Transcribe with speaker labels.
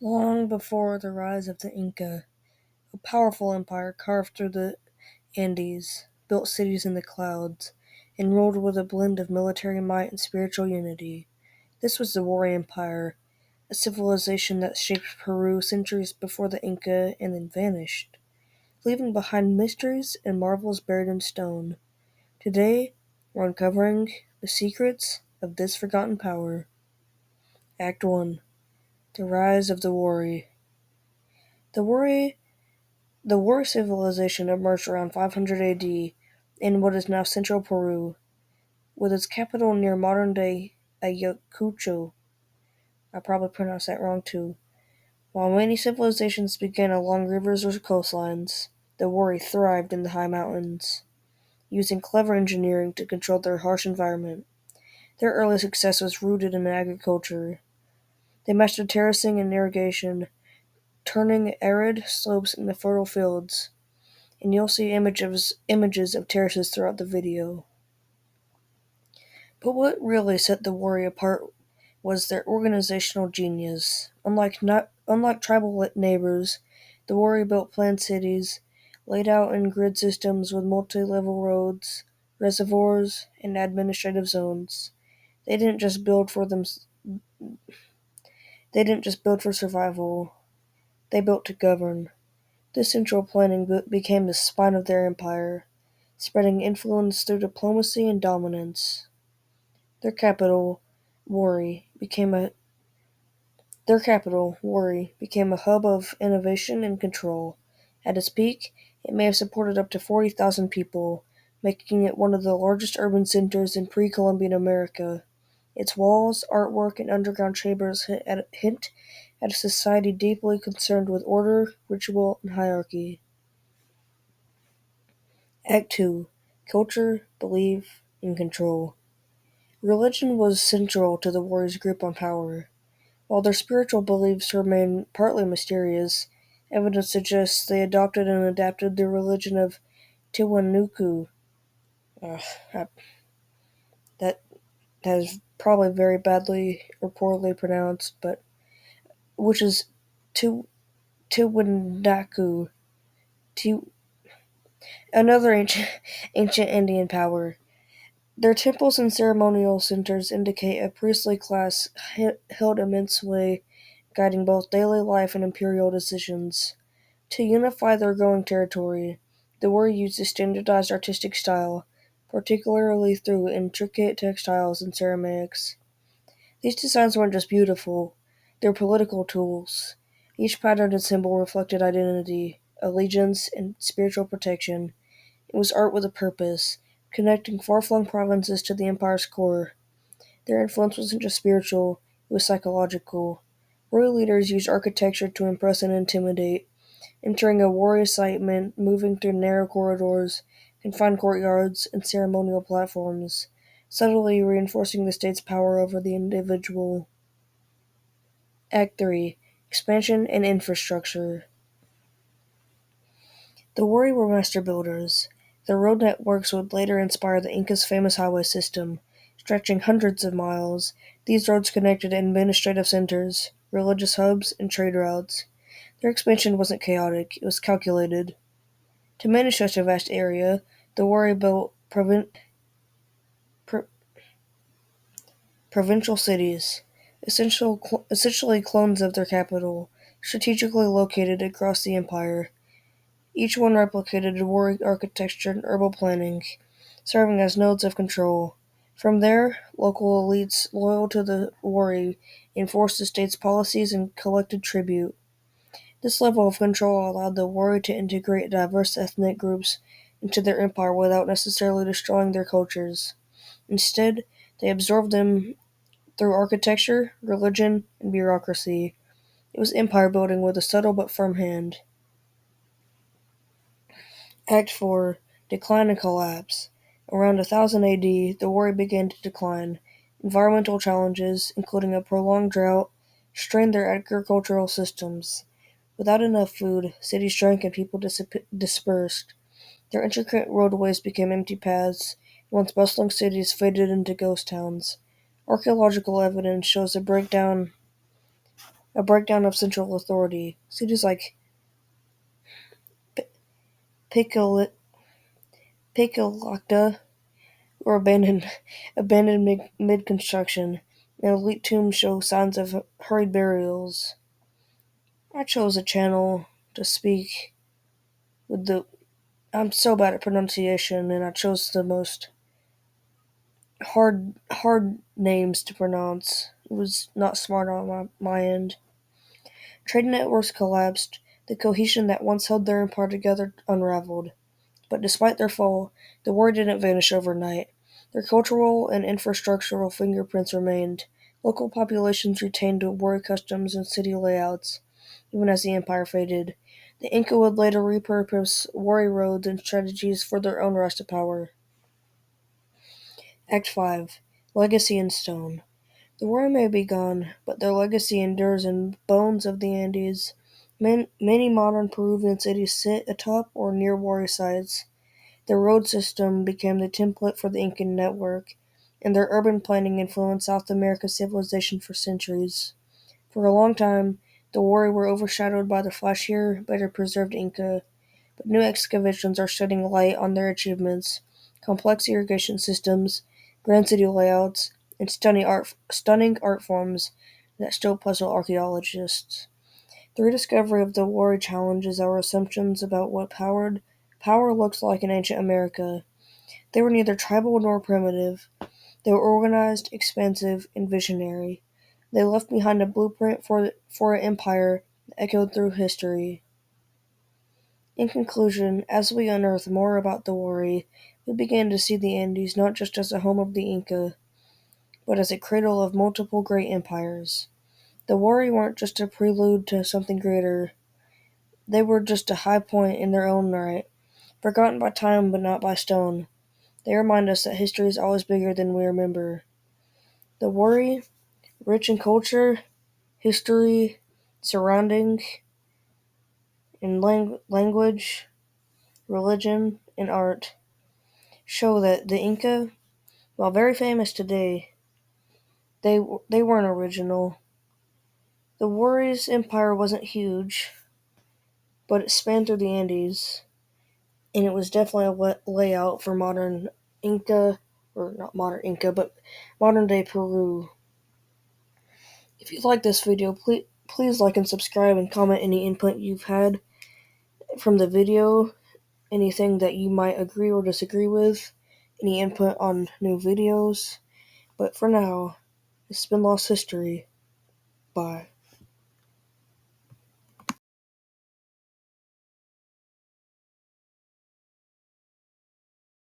Speaker 1: Long before the rise of the Inca, a powerful empire carved through the Andes, built cities in the clouds, and ruled with a blend of military might and spiritual unity. This was the Wari Empire, a civilization that shaped Peru centuries before the Inca and then vanished, leaving behind mysteries and marvels buried in stone. Today, we're uncovering the secrets of this forgotten power. Act 1. The Rise of the Wari. The Wari The Wari civilization emerged around 500 AD in what is now central Peru, with its capital near modern-day Ayacucho. I probably pronounced that wrong too. While many civilizations began along rivers or coastlines, the Wari thrived in the high mountains, using clever engineering to control their harsh environment. Their early success was rooted in agriculture. They mastered terracing and irrigation, turning arid slopes into fertile fields. And you'll see images of terraces throughout the video. But what really set the Wari apart was their organizational genius. Unlike tribal neighbors, the Wari built planned cities, laid out in grid systems with multi-level roads, reservoirs, and administrative zones. They didn't just build for them. They didn't just build for survival. They built to govern. This central planning became the spine of their empire, spreading influence through diplomacy and dominance. Their capital, Wari, became a hub of innovation and control. At its peak, it may have supported up to 40,000 people, making it one of the largest urban centers in pre-Columbian America. Its walls, artwork, and underground chambers hint at a society deeply concerned with order, ritual, and hierarchy. Act 2. Culture, Belief, and Control. Religion was central to the warriors' grip on power. While their spiritual beliefs remain partly mysterious, evidence suggests they adopted and adapted the religion of Tiwanuku. Ugh, that that is probably very badly or poorly pronounced, but which is Tiwanaku, Ti- another ancient Andean power. Their temples and ceremonial centers indicate a priestly class held immense sway, guiding both daily life and imperial decisions. To unify their growing territory, the warrior used a standardized artistic style, particularly through intricate textiles and ceramics. These designs weren't just beautiful, they were political tools. Each pattern and symbol reflected identity, allegiance, and spiritual protection. It was art with a purpose, connecting far-flung provinces to the empire's core. Their influence wasn't just spiritual, it was psychological. Royal leaders used architecture to impress and intimidate. Entering a warrior site meant moving through narrow corridors, confined courtyards, and ceremonial platforms, subtly reinforcing the state's power over the individual. Act 3. Expansion and Infrastructure. The Wari were master builders. Their road networks would later inspire the Incas' famous highway system, stretching hundreds of miles. These roads connected administrative centers, religious hubs, and trade routes. Their expansion wasn't chaotic, it was calculated. To manage such a vast area, the Wari built pro- provincial cities, essentially clones of their capital, strategically located across the empire. Each one replicated Wari architecture and urban planning, serving as nodes of control. From there, local elites loyal to the Wari enforced the state's policies and collected tribute. This level of control allowed the Wari to integrate diverse ethnic groups into their empire without necessarily destroying their cultures. Instead, they absorbed them through architecture, religion, and bureaucracy. It was empire building with a subtle but firm hand. Act 4. Decline and Collapse. Around 1000 AD, the Wari began to decline. Environmental challenges, including a prolonged drought, strained their agricultural systems. Without enough food, cities shrank and people dispersed. Their intricate roadways became empty paths, and once bustling cities faded into ghost towns. Archaeological evidence shows a breakdown a breakdown of central authority. Cities like Piccol- Piccolacta were abandoned mid-construction, and elite tombs show signs of hurried burials. I chose a channel to speak with the. I'm so bad at pronunciation, and I chose the most hard names to pronounce. It was not smart on my end. Trade networks collapsed. The cohesion that once held their empire together unraveled. But despite their fall, the war didn't vanish overnight. Their cultural and infrastructural fingerprints remained. Local populations retained warrior customs and city layouts, even as the empire faded. The Inca would later repurpose warrior roads and strategies for their own rise to power. Act 5. Legacy in Stone. The warrior may be gone, but their legacy endures in bones of the Andes. Many modern Peruvian cities sit atop or near warrior sites. Their road system became the template for the Incan network, and their urban planning influenced South America's civilization for centuries. For a long time, the Wari were overshadowed by the flashier, better preserved Inca, but new excavations are shedding light on their achievements: complex irrigation systems, grand city layouts, and stunning art forms that still puzzle archaeologists. The rediscovery of the Wari challenges our assumptions about what power looks like in ancient America. They were neither tribal nor primitive. They were organized, expansive, and visionary. They left behind a blueprint for an empire that echoed through history. In conclusion, as we unearth more about the Wari, we began to see the Andes not just as a home of the Inca, but as a cradle of multiple great empires. The Wari weren't just a prelude to something greater, they were just a high point in their own right, forgotten by time but not by stone. They remind us that history is always bigger than we remember. The Wari, rich in culture, history, surrounding, and language, religion, and art, show that the Inca, while very famous today, they weren't original. The Wari's empire wasn't huge, but it spanned through the Andes, and it was definitely a layout for modern Inca, or not modern Inca, but modern day Peru. If you like this video, please like and subscribe and comment any input you've had from the video, anything that you might agree or disagree with, any input on new videos. But for now, it's been Lost History. Bye.